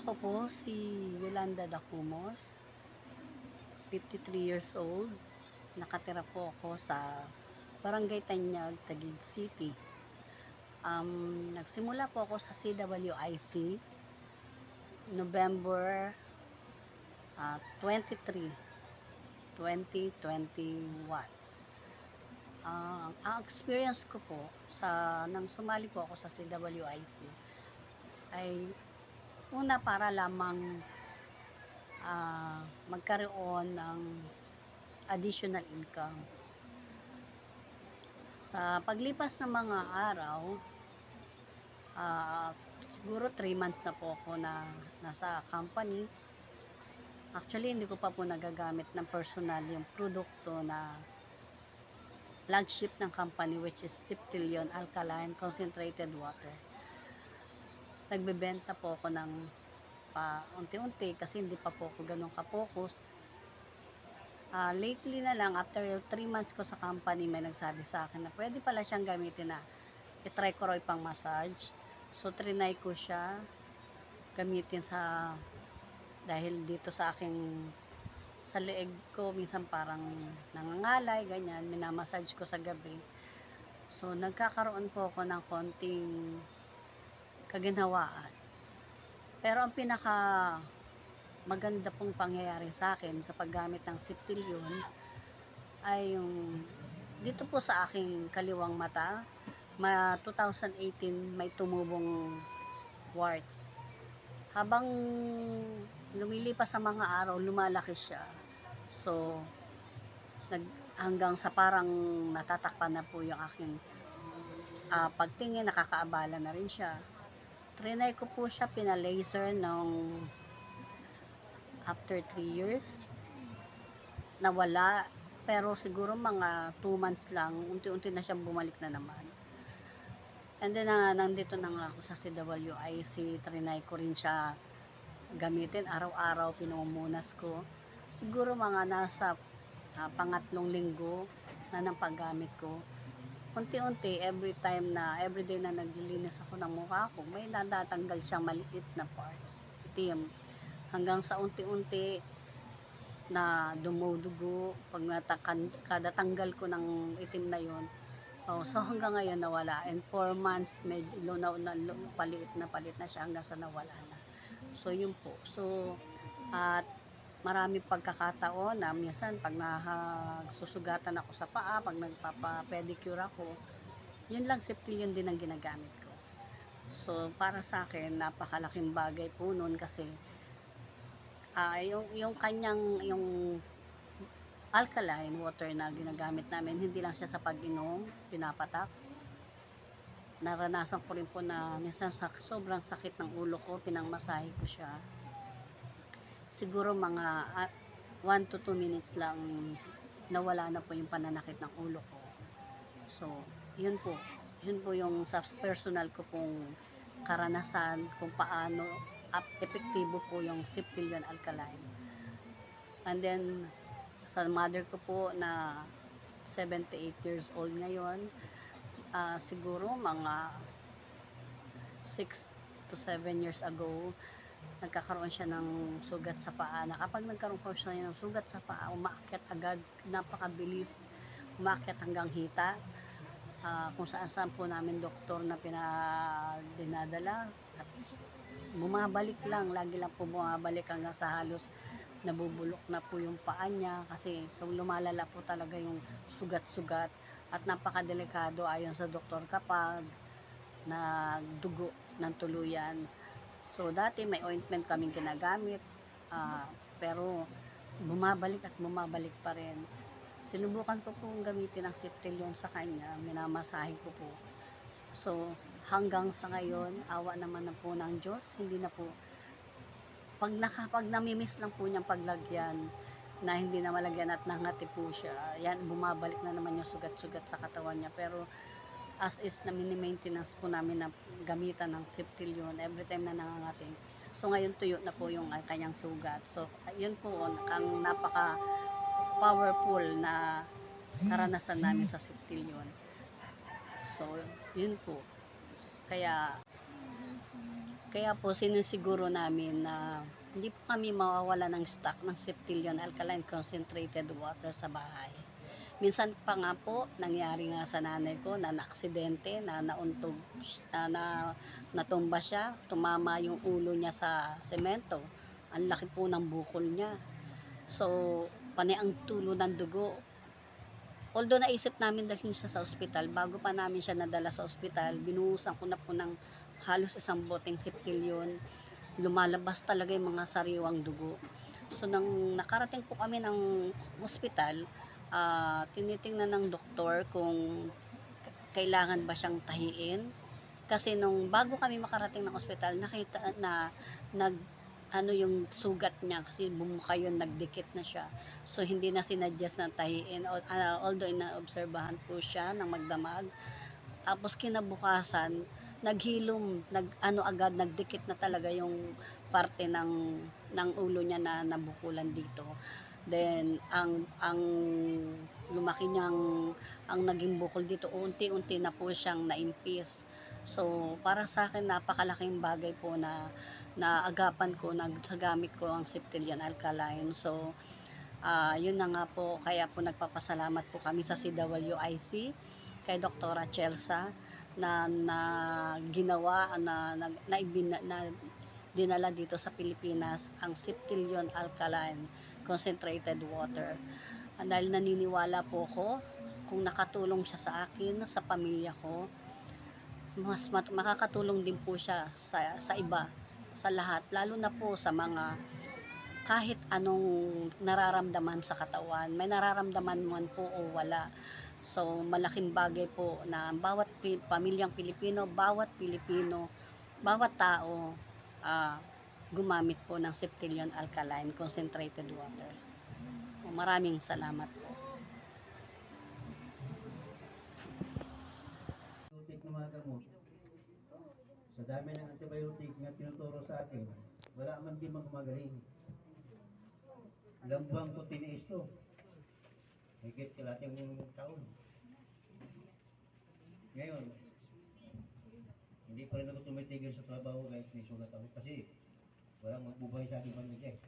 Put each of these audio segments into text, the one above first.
Ako po si Yolanda Dacumos, 53 years old. Nakatira po ako sa Barangay Tanyag, Taguig City. Nagsimula po ako sa CWIC November 23, 2021. Ang experience ko po nang sumali po ako sa CWIC ay una para lamang magkaroon ng additional income. Sa paglipas ng mga araw, siguro 3 months na po ako na nasa company. Actually, hindi ko pa po nagagamit ng personal yung produkto na flagship ng company, which is Septillion Alkaline Concentrated Water. Nagbebenta po ako ng unti-unti kasi hindi pa po ako ganun ka-focus. Lately na lang, after 3 months ko sa company, may nagsabi sa akin na pwede pala siyang gamitin na itry ko raw pang massage. So, trinay ko siya gamitin dahil dito sa leeg ko, minsan parang nangangalay, ganyan, minamassage ko sa gabi. So, nagkakaroon po ako ng konting kaginhawaan. Pero ang pinaka maganda pong pangyayari sa akin sa paggamit ng Septillion ay yung dito po sa aking kaliwang mata, 2018 may tumubong warts. Habang lumilipas sa mga araw, lumalaki siya. So, hanggang sa parang natatakpan na po yung aking pagtingin, nakakaabala na rin siya. Trinay ko po siya, pina-laser after 3 years. Nawala, pero siguro mga 2 months lang, unti-unti na siyang bumalik na naman. And then, nandito na nga ako sa CWIC, trinay ko rin siya gamitin, araw-araw pinumunas ko. Siguro mga nasa pangatlong linggo na ng paggamit ko. Unti-unti, everyday na naglilinis ako ng mukha ko, may natatanggal siyang maliit na parts, itim. Hanggang sa unti-unti na dumudugo, kada tanggal ko ng itim na yon. So hanggang ngayon nawala, and 4 months medyo palit na siya hanggang sa nawala na. So yun po. So at marami pagkakataon na minsan pag susugatan ako sa paa, pag nagpapa-pedicure ako, yun lang Septillion din ang ginagamit ko. So para sa akin, napakalaking bagay po nun kasi yung kanyang alkaline water na ginagamit namin, hindi lang siya sa pag-inom, pinapatak. Naranasan ko rin po na minsan sa sobrang sakit ng ulo ko, pinangmasahe ko siya. Siguro mga 1 to 2 minutes lang nawala na po yung pananakit ng ulo ko. So, yun po yung sa personal ko pong karanasan kung paano epektibo po yung Septillion Alkaline. And then, sa mother ko po na 78 years old ngayon, siguro mga 6 to 7 years ago, nagkakaroon siya ng sugat sa paa. Kapag nagkaroon po siya ng sugat sa paa, umaakyat agad, napakabilis, umaakyat hanggang hita. Kung saan po namin doktor na dinadala, at bumabalik lang, lagi lang po bumabalik hanggang sa halos nabubulok na po yung paa niya kasi lumalala po talaga yung sugat-sugat at napakadelikado ayon sa doktor kapag nagdugo ng tuluyan. So dati may ointment kaming ginagamit, pero bumabalik at bumabalik pa rin. Sinubukan ko pong gamitin ang Septillion sa kanya, minamasahe ko po. So hanggang sa ngayon, awa naman na po ng Diyos, hindi na po pag namimiss lang po niyang paglagyan na hindi na malagyan at nangati po siya, yan, bumabalik na naman yung sugat-sugat sa katawan niya. Pero as is na mini-maintenance po namin na gamitan ng Septillion every time na nangangati. So ngayon tuyo na po yung kanyang sugat. So yun po ang napaka powerful na karanasan namin sa Septillion. So yun po. Kaya Kaya po sinisiguro namin na hindi po kami mawawala ng stock ng Septilion Alkaline Concentrated Water sa bahay. Minsan pa nga po, nangyari nga sa nanay ko na naaksidente, na nauntog, natumba siya, tumama yung ulo niya sa semento. Ang laki po ng bukol niya. So, panay ang tulo ng dugo. Although naisip namin dalhin siya sa ospital, bago pa namin siya nadala sa ospital, binuhusan ko na po ng halos isang boteng Septilion. Lumalabas talaga yung mga sariwang dugo. So, nang nakarating po kami ng ospital, tinitingnan ng doktor kung kailangan ba siyang tahiin. Kasi nung bago kami makarating ng ospital, nakita na yung sugat niya kasi bumuka yun, nagdikit na siya. So hindi na sinadjust na tahiin, although inaobserbahan po siya ng magdamag. Tapos kinabukasan, naghilom, agad, nagdikit na talaga yung parte ng ulo niya na nabukulan dito. Then ang lumaki niyang ang naging bukol dito, unti-unti na po siyang naimpis. So para sa akin napakalaking bagay po na naagapan ko, nagsagamit ko ang Septilion Alkaline. So yun na nga po, kaya po nagpapasalamat po kami sa CWIC kay Dr. Chelsa na ginawa na dinala dito sa Pilipinas ang Septilion Alkaline Concentrated Water. Dahil naniniwala po ko, kung nakatulong siya sa akin, sa pamilya ko, mas makakatulong din po siya sa iba, sa lahat, lalo na po sa mga kahit anong nararamdaman sa katawan, may nararamdaman man po o wala. So malaking bagay po na bawat pamilyang Pilipino, bawat Pilipino, bawat tao gumamit po ng Septilion Alkaline Concentrated Water. Maraming salamat po. Antibiotic na mga gamot. Sa dami ng antibiotic na tinuturo sa akin, wala man din magmagaling. Ilang buwan ko tiniis to. Higit kalating taon. Ngayon, hindi pa rin ako tumitigil sa trabaho kahit may sulat ako kasi walang magbubuhay sa aking pamilya.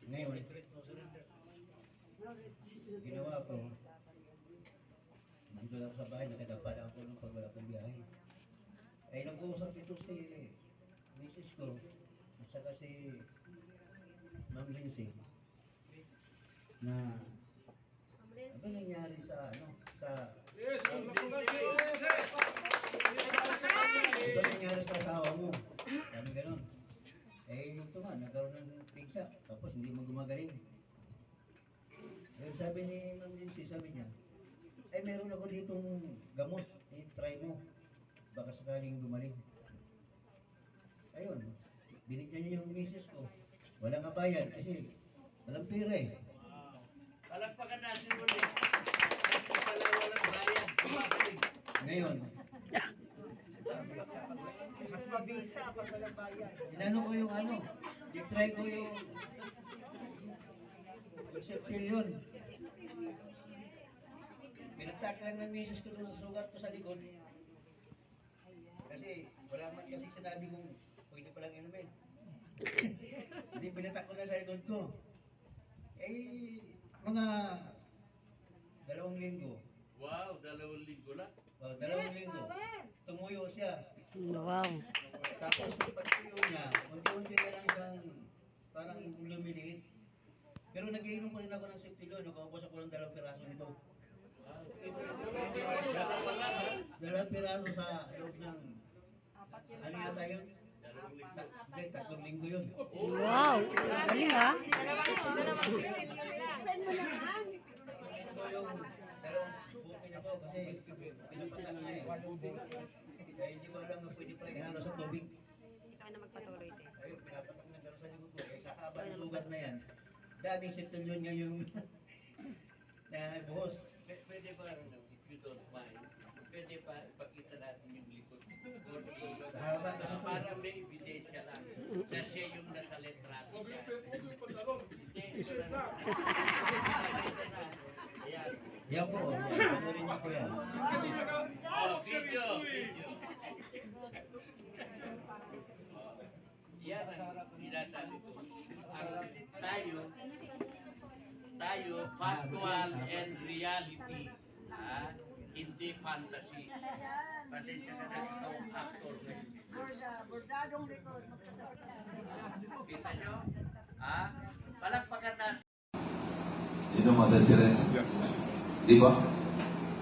Ngayon, ginawa ko, dito lang sa bahay, nakadapa ako nung pag wala kong biyahe. Ay nag-uusap ito si Mrs. ko, at saka si Ma'am Lindsay, na ano nangyari sa ano nangyari sa asawa mo? Sabi ganon. Eh ito nga, nagkaroon ng pigsa, tapos hindi mo gumagaling. Yung sabi ni Ma'am Lindsay, sabi niya, ay meron ako ditong gamot, i-try mo, baka sakaling gumaling. Ayun, binigyan niya yung misis ko. Walang kabayan kasi walang pera eh. Palagpakan natin ulit. Walang bayad. Kumakalig. Ngayon, Mas mabisa pag walang bayan. inano ko yung ano, i-try ko yung Septilion. Pinagtak lang ng misis ko doon sa sugat ko sa likod. Kasi wala man kasi sinabi kong pwede palang inumin. Hindi pinatak ko na sa likod ko. Eh, mga 2 linggo. Wow, 2 linggo na. 2 linggo. Tumuyo siya. Wow. Tapos pagtuyo niya, unti-unti na lang siyang parang lumiliit. Pero nag-iinom ko rin ako ng Septilion. Nakaubos ako ng 2 piraso nito. 2 piraso sa loob ng ano yata yun? Hindi, 3 linggo yun. Wow. Galing ha? Ito yung bukid ako kasi pinapatan na eh. Kaya hindi ko alam na pwede pa ihalo sa tubig. Hindi ka na magpatuloy din. Ayun, pinapatak na gano'n sa likod ko. Eh, sa haba ng sugat na yan, daming Septilion nga yung na buhos. Pwede ba, if you don't mind, pwede pa ipakita natin yung likod. Para may ebidensya lang na siya yung nasa letrato niya. Hindi, ito na. Ayan. Yan po, panorin niyo po yan. Oh, video. Yan ang sinasabi ko. Tayo, factual and reality. Hindi fantasy. Pasensya ka na ikaw, actor. Bordadong likod. Kita nyo? Palakpakan natin. You know, Mother Teresa? Di ba?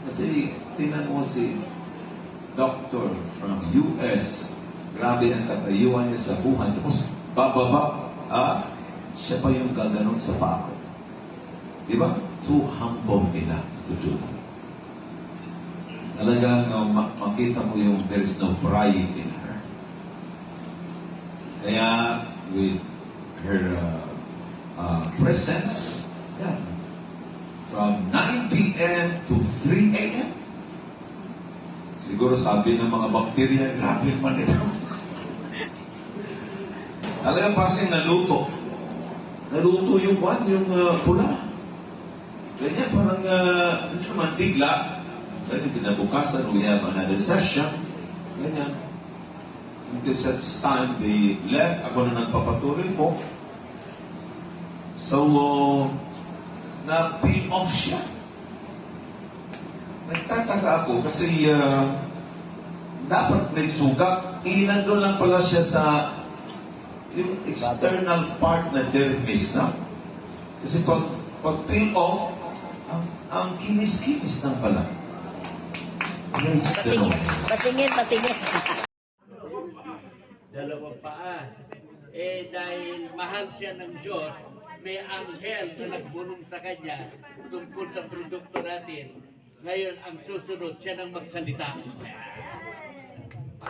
Kasi tingnan mo si doctor from US. Grabe ang katayuan niya sa buhay. Tapos bababa, siya pa yung gaganon sa paa. Di ba? Too humble enough to do that. Talagang makita mo yung there is no pride in her. Kaya with her presence, yeah, from 9 p.m. to 3 a.m. Siguro sabi ng mga bakterya, grabe man ito. Talagang pasing naluto. Naluto yung pula. Ganyan, parang, hindi naman tigla. Ganyan, kinabukasan, we have another session. Ganyan. Until such time, they left. Ako na nagpapatuloy po. So, na-peel off siya. Nagtataka ako kasi dapat may sugat. Nandun lang pala siya sa yung external part na dermis na. Kasi pag peel off, ang kinis-kinis lang pala. Praise the Lord. Patingin. Dalawang paa. Dahil mahal siya ng Diyos, may anghel na nagbunong sa kanya tungkol sa produkto natin. Ngayon, ang susunod, siya nang magsalita.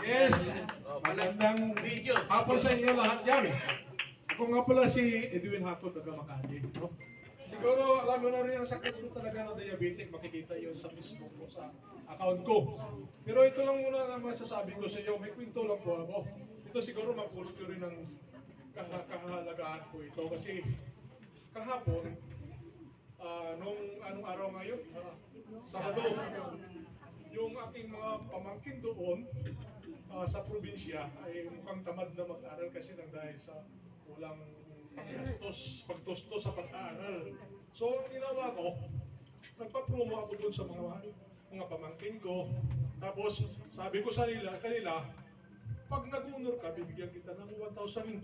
Yes, magandang Video. hapon sa inyo lahat yan. Ako nga pala si Edwin Hapon, taga Makati. No? Siguro alam mo na rin ang sakit ko talaga ng diabetic, makikita yun sa Facebook ko, sa account ko. Pero ito lang muna ang masasabi ko sa iyo, may kwento lang po ako. Ito siguro mapulot ko rin ng kahalagaan ko ito kasi kahapon, nung anong araw ngayon, Sabado, yung aking mga pamangkin doon sa probinsya ay mukhang tamad na mag-aral kasi nang dahil sa walang pagtustos sa pag-aaral. So, ang ginawa ko, nagpa-promo ako doon sa mga pamangkin ko. Tapos, sabi ko sa kanila, pag nag-honor ka, bibigyan kita ng 1,000.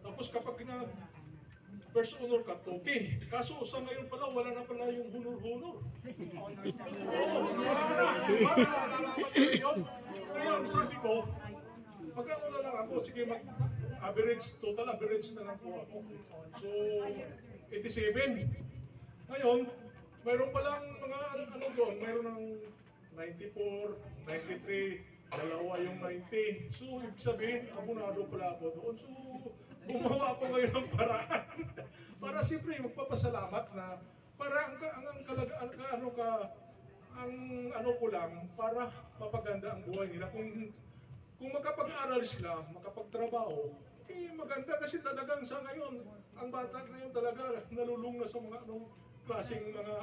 Tapos kapag first honor ka, okay. Kaso sa ngayon pala, wala na pala yung honor-honor. Ngayon, sabi ko, magkakula lang ako, sige total average na lang po ako. So, 87. Ngayon, mayroon palang mga doon, mayroon ng 94, 93, dalawa yung 90. So, ibig sabihin, abonado pala ako doon. So, gumawa ako ngayon ng paraan. Para siyempre, magpapasalamat na para ang ko lang, para mapaganda ang buhay nila. Kung makapag-aral sila, makapagtrabaho, maganda kasi talagang sa ngayon, ang bata ngayon talaga nalulung na sa mga klaseng mga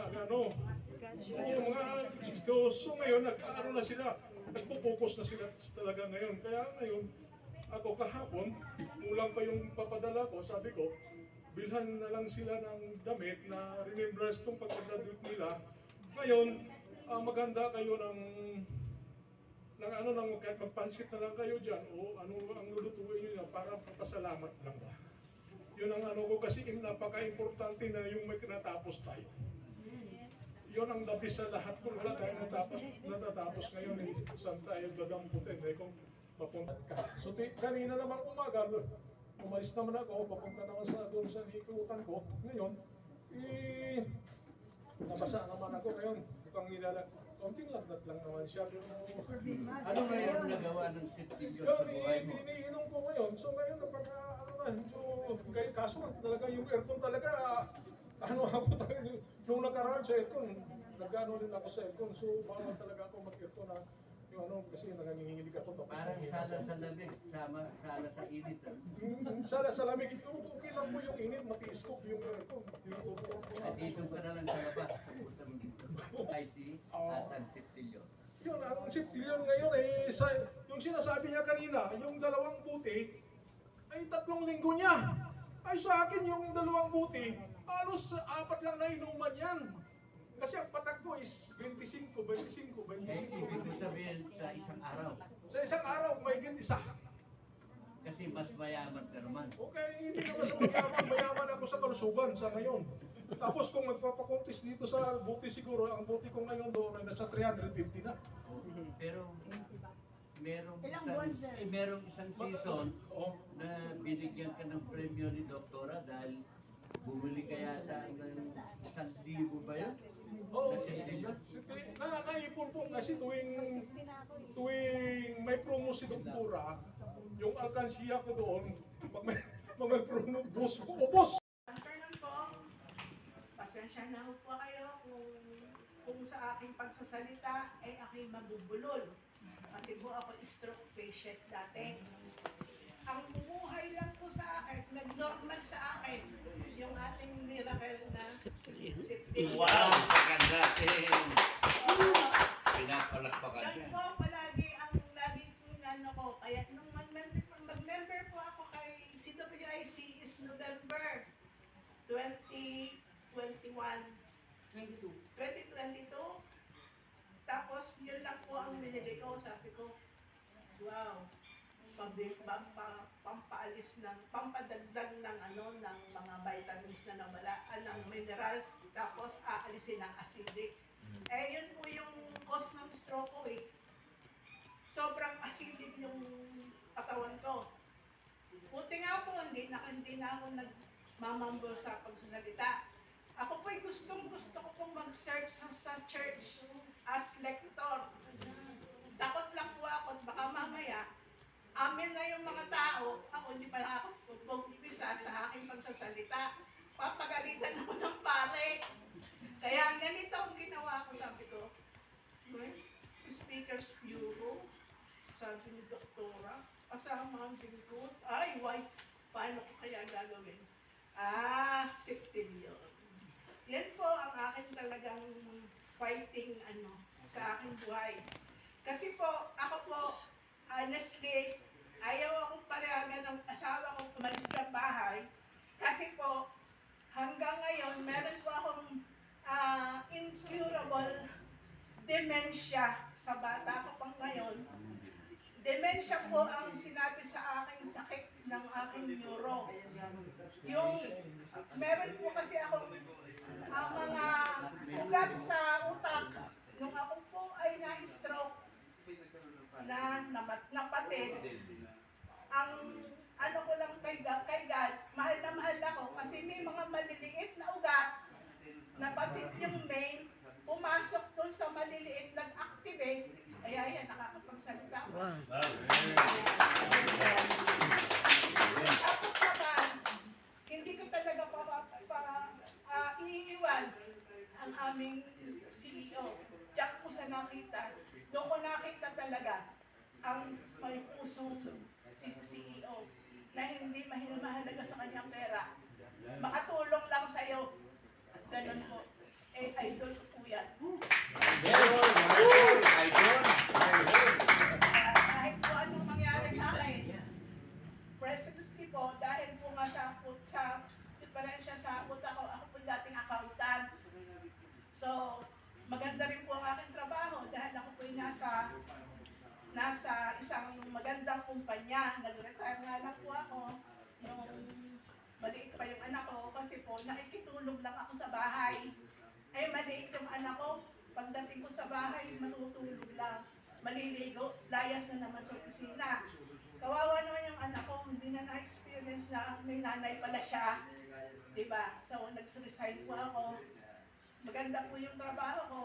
so ngayon, na sila, nagpo-focus na sila talaga ngayon. Kaya ngayon, ako kahapon, kulang pa yung papadala ko, sabi ko, bilhan na lang sila ng damit na remembrance itong pagka-graduate nila. Ngayon, maganda kayo ng kahit magpansit na lang kayo dyan o ang lulutuin nyo para papasalamat lang ba. Yun ang ko kasi napaka-importante na yung may kinatapos tayo. Yun ang labis sa lahat kung wala tayong natatapos ngayon, saan tayo gagamputin kung mapunta ka. So kanina naman umaga, umalis naman ako, papunta naman doon sa ikutan ko. Ngayon, nabasa naman ako ngayon. Mukhang konting lagnat lang naman siya. Ano ngayon nagawa ng sitting yun sa buhay mo? Iniinom ko ngayon. So ngayon, kaso talaga yung aircon talaga, ako talaga, nung nakaraan sa aircon, nag-ano din ako sa aircon. So bawal talaga ako mag-aircon na kasi nanganginginig ako. Parang sala sa lamig, sala sa init. Sala sa lamig, okay lang po yung init, matiis ko yung aircon. Dito ka na lang sa labas. IC at ang siptilyo. Yun, ang siptilyon ngayon Yung sinasabi niya kanina, yung 2 buti, ay 3 linggo niya. Ay sa akin, yung 2 buti, halos 4 lang na inuman yan. Kasi ang patak ko is 25. Ibig sabihin sa isang araw. Sa isang araw, may isa. Kasi mas mayaman ka naman. Okay, hindi naman sa mayaman ako sa kalusugan sa ngayon. Tapos kung magpapakuntis dito sa buti siguro, ang buti ko ngayon doon ay nasa 350 na. Pero merong Ilang buwan, sir? merong isang season Oo. na binigyan ka ng premyo ni Doktora dahil bumili ka yata ng 1,000 ba yun? Oo. Na sindilyo? Naipon po kasi tuwing may promo si Doktora, yung alkansiya ko doon, pag may promo, boss ko, ubos! Afternoon po, pasensya na po kayo kung sa aking pagsasalita ay ako'y mabubulol. Kasi po ako stroke patient dati. Ang bumuhay lang po sa akin, nag-normal sa akin, yung ating miracle na septic. Wow! Pagkandating! Pinapalakpakan Yan niya. po palagi ang lagi kong ano ko. Kaya nung mag-member po ako kay CWIC is November 2021. 2022. Tapos yun lang po ang binili ko. Sabi ko, wow, pampaalis ng, pampadagdag ng ng mga vitamins na nawala, ng minerals, tapos aalisin ng acidic. Eh, yun po yung cause ng stroke ko eh. Sobrang acidic yung katawan ko. Buti nga po, hindi na ako nagmamambol sa pagsasalita. Ako po'y gusto ko pong mag-serve sa church as lector. Takot lang po ako, baka mamaya, amin na yung mga tao, ako hindi pa ako mag-umpisa sa aking pagsasalita. Papagalitan ako ng pare. Kaya ganito ang ginawa ko, sabi ko, Speaker's Bureau, sabi ni Doktora, kasama ang lingkod. Ay, why? Paano ko kaya gagawin? September. Yan po ang akin talagang fighting sa aking buhay. Kasi po, ako po, honestly, ayaw akong parehagan ng asawa kong umalis ng bahay. Kasi po, hanggang ngayon, meron po akong incurable dementia sa bata ko pang ngayon. Dementia po ang sinabi sa aking sakit ng aking neuro. Yung, meron po kasi akong mga ugat sa utak. Nung ako po ay na-stroke, napatid, ang ano ko lang kay God, mahal na mahal ako kasi may mga maliliit na ugat, napatid yung main, pumasok doon sa maliliit, nag-activate, kaya yan, nakakapagsalita ko. Tapos naman, hindi ko talaga iiwan ang aming CEO. Diyan ko sa nakita, doon ko nakita talaga ang may pusong CEO na hindi mahalaga sa kanyang pera. Makatulong lang sa'yo. At ganun po. Idol ko po yan. Kahit po anong mangyari sa akin, presently po, dahil po nga sa diferensya sa ako po dating accountant. So, maganda rin po ang aking trabaho dahil ako po nasa isang magandang kumpanya. Nag-retire nga lang po ako nung maliit pa yung anak ko kasi po nakikitulog lang ako sa bahay. Ay maliit yung anak ko, pagdating ko sa bahay, matutulog lang. Maliligo, layas na naman sa opisina. Kawawa naman yung anak ko, hindi na na-experience na may nanay pala siya. Diba? So, nag-resign po ako. Maganda po yung trabaho ko.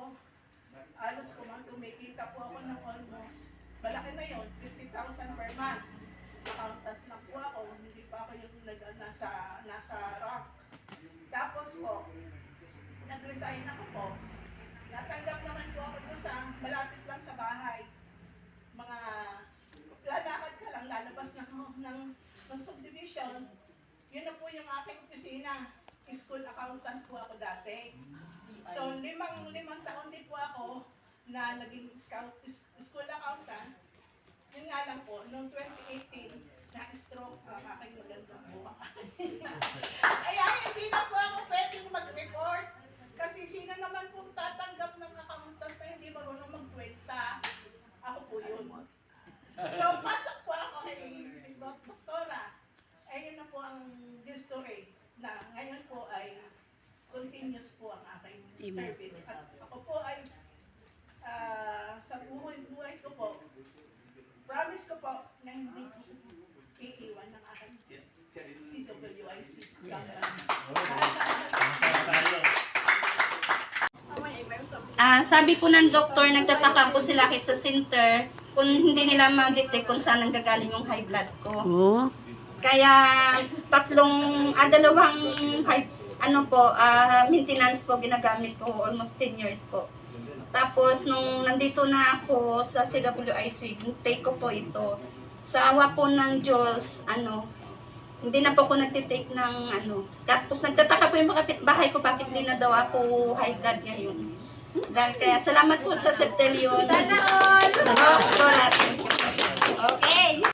Alos kumikita po ako ng almost, malaki na yun, 50,000 per month. Accountant lang po ako, hindi pa ako yung nasa rank. Tapos po, nag-resign ako po. Natanggap naman po ako po sa malapit lang sa bahay. Mga lalakad ka lang, lalabas ng subdivision. Yun na po yung aking opisina. School accountant po ako dati. So, limang taon din po ako na naging school accountant. Yun nga Sige, ma'am. service. At ako po ay sa buhay ko po, promise ko po na hindi ko iiwan ng aking CWIC. Sabi po ng doktor, nagtataka po sila kahit sa center kung hindi nila ma-detect kung saan nanggagaling yung high blood ko. Oh. Kaya dalawang maintenance po ginagamit ko, almost 10 years po. Tapos nung nandito na ako sa CWIC, take ko po ito. Sa awa po ng Diyos, hindi na po ako nagtitake ng Tapos nagtataka po yung mga kapitbahay ko bakit hindi na daw ako high blood ngayon. Dahil kaya salamat po sa Septelio. Sana all! Doktora. Okay.